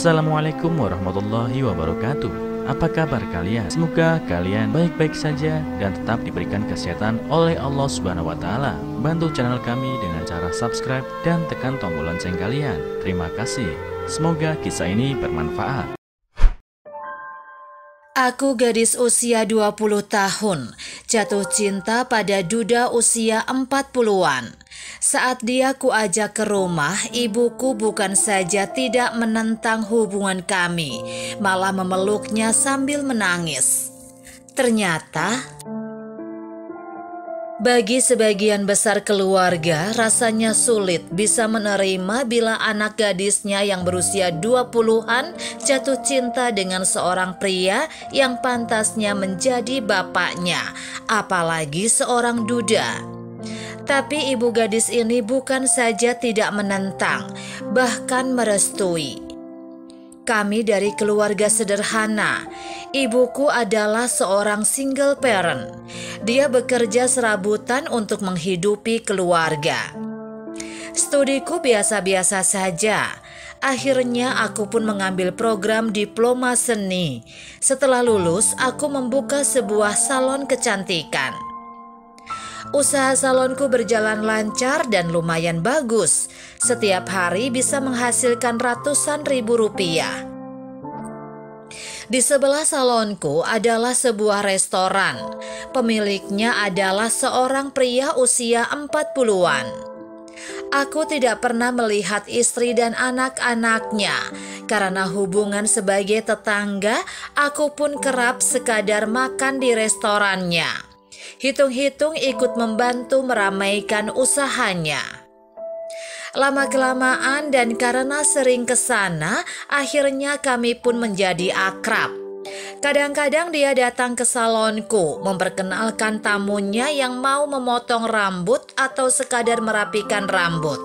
Assalamualaikum warahmatullahi wabarakatuh. Apa kabar kalian? Semoga kalian baik-baik saja dan tetap diberikan kesehatan oleh Allah Subhanahu wa Ta'ala. Bantu channel kami dengan cara subscribe dan tekan tombol lonceng kalian. Terima kasih. Semoga kisah ini bermanfaat. Aku gadis usia 20 tahun, jatuh cinta pada duda usia 40-an. Saat dia kuajak ke rumah, ibuku bukan saja tidak menentang hubungan kami, malah memeluknya sambil menangis. Ternyata, bagi sebagian besar keluarga, rasanya sulit bisa menerima bila anak gadisnya yang berusia 20-an jatuh cinta dengan seorang pria yang pantasnya menjadi bapaknya, apalagi seorang duda. Tapi ibu gadis ini bukan saja tidak menentang, bahkan merestui. Kami dari keluarga sederhana. Ibuku adalah seorang single parent. Dia bekerja serabutan untuk menghidupi keluarga. Studiku biasa-biasa saja. Akhirnya aku pun mengambil program diploma seni. Setelah lulus, aku membuka sebuah salon kecantikan. Usaha salonku berjalan lancar dan lumayan bagus. Setiap hari bisa menghasilkan ratusan ribu rupiah. Di sebelah salonku adalah sebuah restoran. Pemiliknya adalah seorang pria usia 40-an. Aku tidak pernah melihat istri dan anak-anaknya. Karena hubungan sebagai tetangga, aku pun kerap sekadar makan di restorannya. Hitung-hitung ikut membantu meramaikan usahanya. Lama-kelamaan dan karena sering ke sana, akhirnya kami pun menjadi akrab. Kadang-kadang dia datang ke salonku, memperkenalkan tamunya yang mau memotong rambut atau sekadar merapikan rambut.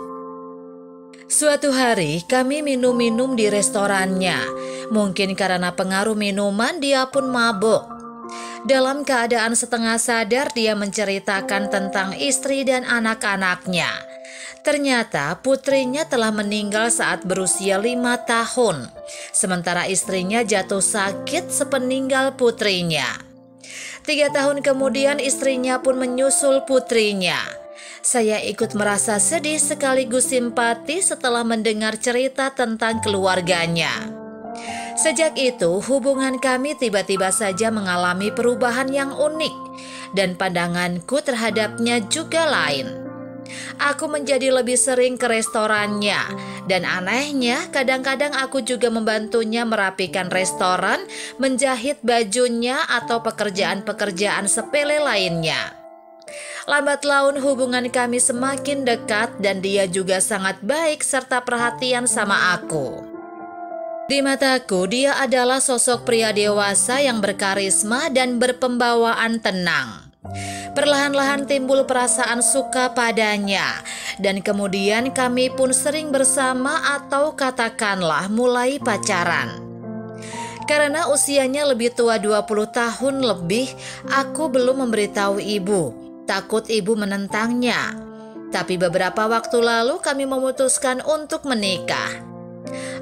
Suatu hari kami minum-minum di restorannya. Mungkin karena pengaruh minuman dia pun mabuk. Dalam keadaan setengah sadar dia menceritakan tentang istri dan anak-anaknya. Ternyata putrinya telah meninggal saat berusia 5 tahun. Sementara istrinya jatuh sakit sepeninggal putrinya. 3 tahun kemudian istrinya pun menyusul putrinya. Saya ikut merasa sedih sekaligus simpati setelah mendengar cerita tentang keluarganya. Sejak itu, hubungan kami tiba-tiba saja mengalami perubahan yang unik, dan pandanganku terhadapnya juga lain. Aku menjadi lebih sering ke restorannya, dan anehnya kadang-kadang aku juga membantunya merapikan restoran, menjahit bajunya, atau pekerjaan-pekerjaan sepele lainnya. Lambat laun hubungan kami semakin dekat, dan dia juga sangat baik serta perhatian sama aku. Di mataku, dia adalah sosok pria dewasa yang berkarisma dan berpembawaan tenang. Perlahan-lahan timbul perasaan suka padanya, dan kemudian kami pun sering bersama atau katakanlah mulai pacaran. Karena usianya lebih tua 20 tahun lebih, aku belum memberitahu ibu, takut ibu menentangnya. Tapi beberapa waktu lalu kami memutuskan untuk menikah.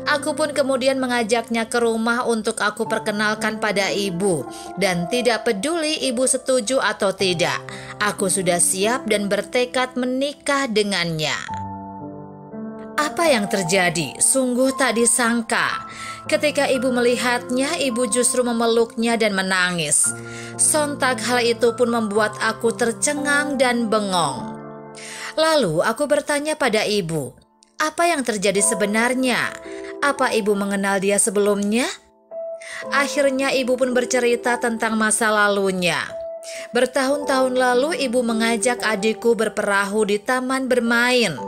Aku pun kemudian mengajaknya ke rumah untuk aku perkenalkan pada ibu. Dan tidak peduli ibu setuju atau tidak, aku sudah siap dan bertekad menikah dengannya. Apa yang terjadi? Sungguh tak disangka. Ketika ibu melihatnya, ibu justru memeluknya dan menangis. Sontak hal itu pun membuat aku tercengang dan bengong. Lalu aku bertanya pada ibu, apa yang terjadi sebenarnya? Apa ibu mengenal dia sebelumnya? Akhirnya ibu pun bercerita tentang masa lalunya. Bertahun-tahun lalu ibu mengajak adikku berperahu di taman bermain.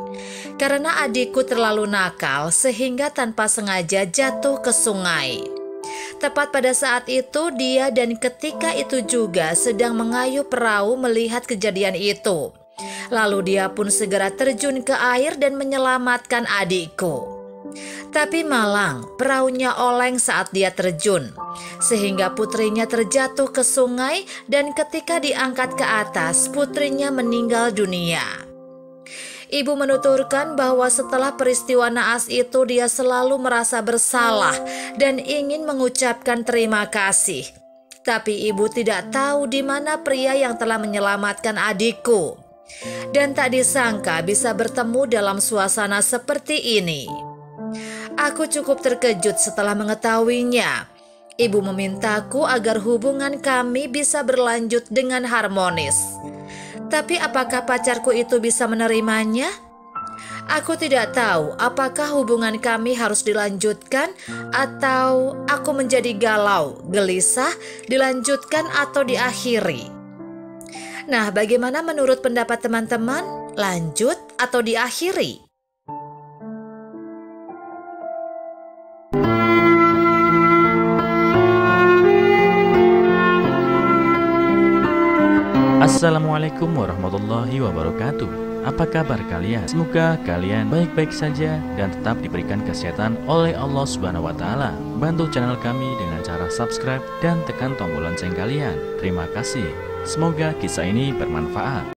Karena adikku terlalu nakal sehingga tanpa sengaja jatuh ke sungai. Tepat pada saat itu dia dan ketika itu juga sedang mengayuh perahu melihat kejadian itu. Lalu dia pun segera terjun ke air dan menyelamatkan adikku. Tapi malang, perahunya oleng saat dia terjun, sehingga putrinya terjatuh ke sungai dan ketika diangkat ke atas, putrinya meninggal dunia. Ibu menuturkan bahwa setelah peristiwa naas itu dia selalu merasa bersalah dan ingin mengucapkan terima kasih. Tapi ibu tidak tahu di mana pria yang telah menyelamatkan adikku. Dan tak disangka bisa bertemu dalam suasana seperti ini. Aku cukup terkejut setelah mengetahuinya. Ibu memintaku agar hubungan kami bisa berlanjut dengan harmonis. Tapi apakah pacarku itu bisa menerimanya? Aku tidak tahu apakah hubungan kami harus dilanjutkan atau aku menjadi galau, gelisah, dilanjutkan atau diakhiri. Nah, bagaimana menurut pendapat teman-teman? Lanjut atau diakhiri? Assalamualaikum warahmatullahi wabarakatuh. Apa kabar kalian? Semoga kalian baik-baik saja dan tetap diberikan kesehatan oleh Allah Subhanahu wa Ta'ala. Bantu channel kami dengan cara subscribe dan tekan tombol lonceng kalian. Terima kasih. Semoga kisah ini bermanfaat.